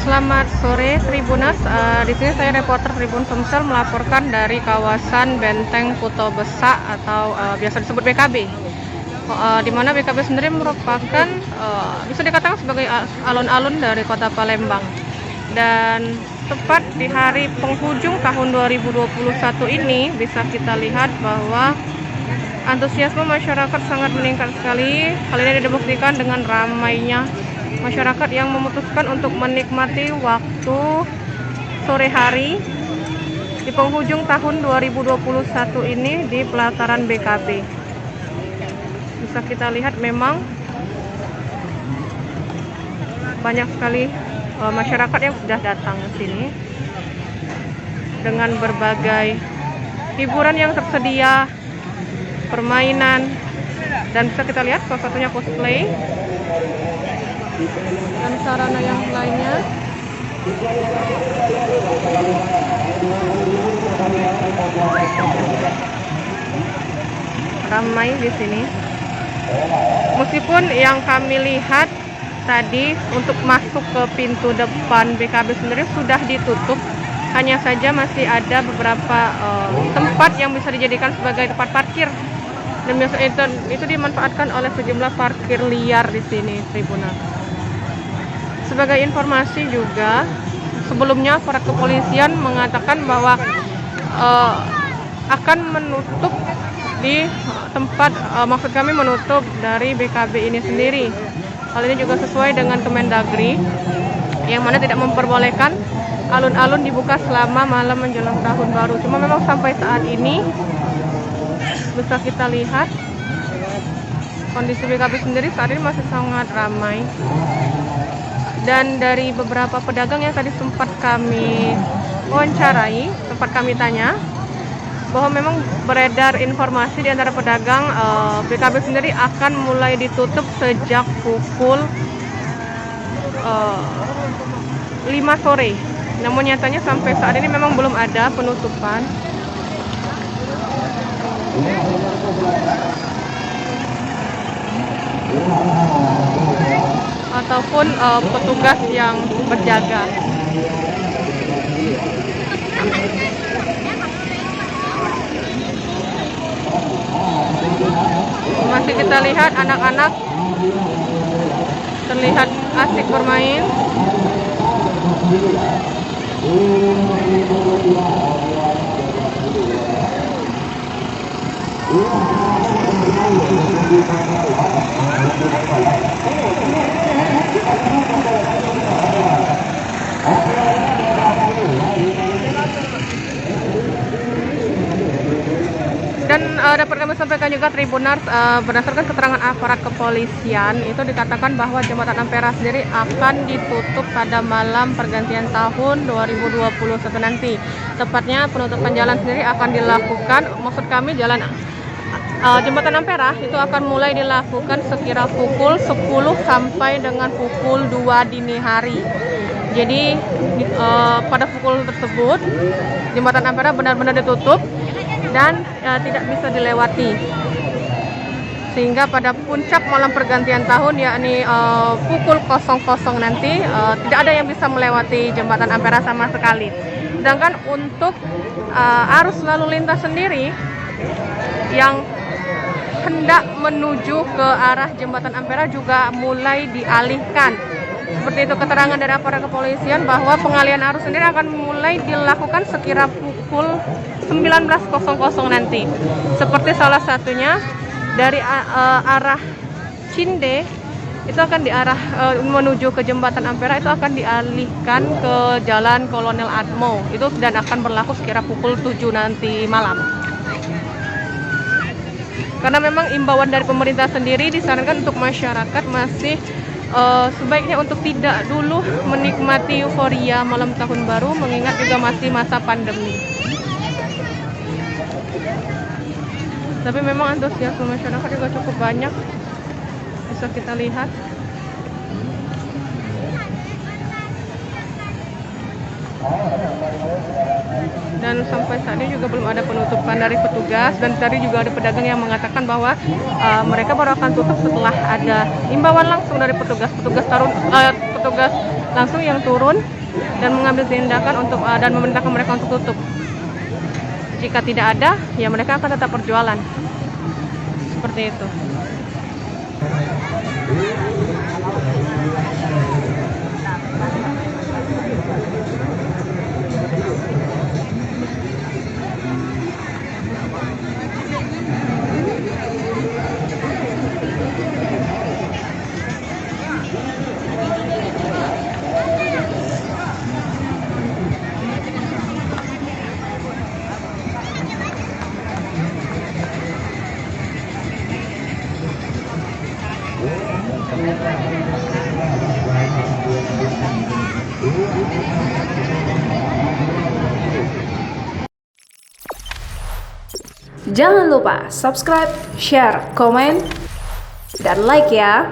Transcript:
Selamat sore Tribuners, di sini saya reporter Tribun Sumsel melaporkan dari kawasan Benteng Kuto Besak atau biasa disebut BKB. Di mana BKB sendiri merupakan bisa dikatakan sebagai alun-alun dari kota Palembang. Dan tepat di hari penghujung tahun 2021 ini bisa kita lihat bahwa antusiasme masyarakat sangat meningkat sekali. Hal ini dibuktikan dengan ramainya masyarakat yang memutuskan untuk menikmati waktu sore hari di penghujung tahun 2021 ini di pelataran BKB. Bisa kita lihat memang banyak sekali masyarakat yang sudah datang ke sini dengan berbagai hiburan yang tersedia, permainan, dan bisa kita lihat salah satunya cosplay dan sarana yang lainnya. Ramai di sini. Meskipun yang kami lihat tadi untuk masuk ke pintu depan BKB sendiri sudah ditutup, hanya saja masih ada beberapa tempat yang bisa dijadikan sebagai tempat parkir. Dan biasanya itu dimanfaatkan oleh sejumlah parkir liar di sini, Tribunal. Sebagai informasi juga, sebelumnya para kepolisian mengatakan bahwa akan menutup di tempat, maksud kami menutup dari BKB ini sendiri. Hal ini juga sesuai dengan Kemendagri, yang mana tidak memperbolehkan alun-alun dibuka selama malam menjelang tahun baru. Cuma memang sampai saat ini bisa kita lihat kondisi BKB sendiri saat ini masih sangat ramai. Dan dari beberapa pedagang yang tadi sempat kami wawancarai, sempat kami tanya bahwa memang beredar informasi di antara pedagang BKB sendiri akan mulai ditutup sejak pukul 5 sore. Namun nyatanya sampai saat ini memang belum ada penutupan ataupun petugas yang berjaga. Masih kita lihat anak-anak terlihat asik bermain. Dan dapat kami sampaikan juga Tribuners, berdasarkan keterangan aparat kepolisian itu dikatakan bahwa Jembatan Ampera sendiri akan ditutup pada malam pergantian tahun 2021 nanti. Tepatnya penutupan jalan sendiri akan dilakukan, maksud kami jalan Jembatan Ampera itu akan mulai dilakukan sekira pukul 10 sampai dengan pukul 2 dini hari. Jadi pada pukul tersebut Jembatan Ampera benar-benar ditutup dan tidak bisa dilewati, sehingga pada puncak malam pergantian tahun yakni pukul 00 nanti tidak ada yang bisa melewati Jembatan Ampera sama sekali. Sedangkan untuk arus lalu lintas sendiri yang hendak menuju ke arah Jembatan Ampera juga mulai dialihkan. Seperti itu keterangan dari aparat kepolisian bahwa pengalihan arus sendiri akan mulai dilakukan sekira pukul 19.00 nanti. Seperti salah satunya dari arah Cinde itu akan diarah menuju ke Jembatan Ampera itu akan dialihkan ke Jalan Kolonel Atmo itu, dan akan berlaku sekira pukul 7 nanti malam. Karena memang imbauan dari pemerintah sendiri disarankan untuk masyarakat masih sebaiknya untuk tidak dulu menikmati euforia malam tahun baru, mengingat juga masih masa pandemi. Tapi memang antusiasme masyarakat juga cukup banyak, bisa kita lihat. Dan sampai saat ini juga belum ada penutupan dari petugas, dan tadi juga ada pedagang yang mengatakan bahwa mereka baru akan tutup setelah ada imbauan langsung dari petugas langsung yang turun dan mengambil tindakan untuk dan memerintahkan mereka untuk tutup. Jika tidak ada, ya mereka akan tetap berjualan. Seperti itu. Jangan lupa subscribe, share, komen, dan like ya.